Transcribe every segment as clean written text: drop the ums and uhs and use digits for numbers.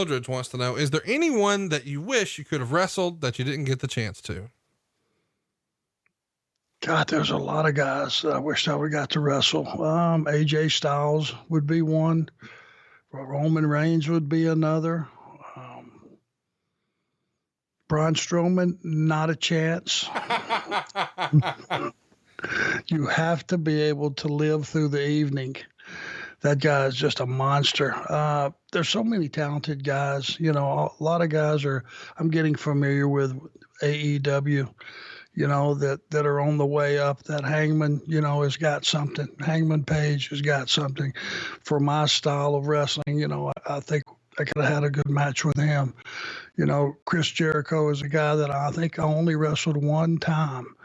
Eldridge wants to know, is there anyone that you wish you could have wrestled that you didn't get the chance to? God, there's a lot of guys that I wish I would got to wrestle. AJ Styles would be one. Roman Reigns would be another. Braun Strowman, not a chance. You have to be able to live through the evening. That guy is just a monster. There's so many talented guys. You know, a lot of guys I'm getting familiar with AEW, you know, that are on the way up. That Hangman, you know, has got something. Hangman Page has got something for my style of wrestling. You know, I think I could have had a good match with him. You know, Chris Jericho is a guy that I think I only wrestled one time.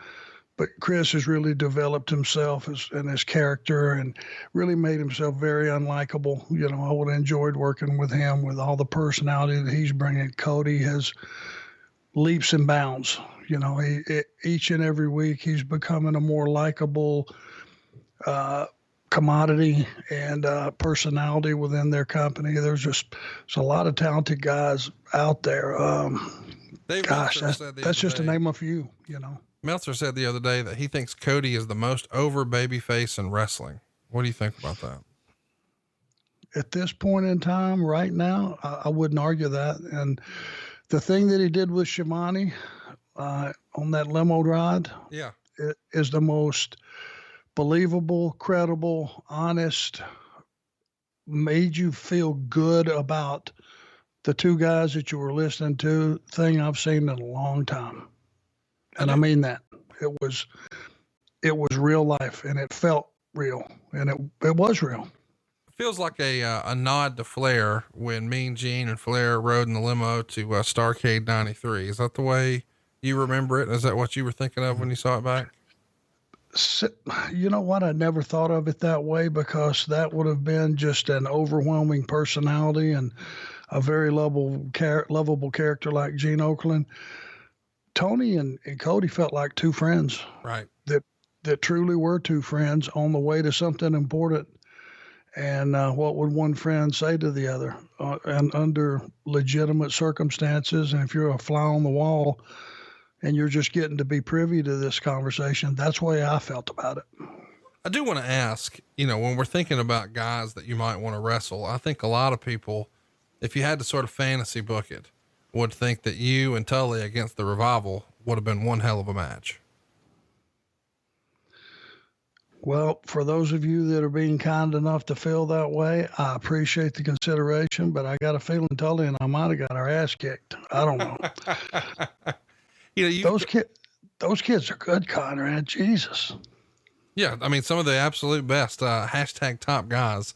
But Chris has really developed himself and his character and really made himself very unlikable. You know, I would have enjoyed working with him with all the personality that he's bringing. Cody has leaps and bounds. You know, each and every week he's becoming a more likable commodity and personality within their company. There's a lot of talented guys out there. Gosh, that's just to name a few, you know. Meltzer said the other day that he thinks Cody is the most over babyface in wrestling. What do you think about that? At this point in time, right now, I wouldn't argue that. And the thing that he did with Shivani on that limo ride, yeah, is the most believable, credible, honest, made you feel good about the two guys that you were listening to thing I've seen in a long time. And I mean that. It was real life, and it felt real, and it was real. It feels like a nod to Flair when Mean Gene and Flair rode in the limo to Starrcade 93. Is that the way you remember it? Is that what you were thinking of when you saw it back? You know what? I never thought of it that way, because that would have been just an overwhelming personality and a very lovable character like Gene Okerlund. Tony and Cody felt like two friends, right? That truly were two friends on the way to something important. And what would one friend say to the other? And under legitimate circumstances, and if you're a fly on the wall and you're just getting to be privy to this conversation, that's the way I felt about it. I do want to ask, you know, when we're thinking about guys that you might want to wrestle, I think a lot of people, if you had to sort of fantasy book it, would think that you and Tully against the Revival would have been one hell of a match. Well, for those of you that are being kind enough to feel that way, I appreciate the consideration, but I got a feeling Tully and I might've got our ass kicked. I don't know. You know, those kids are good, Conrad. Jesus. Yeah. I mean, some of the absolute best, #top guys.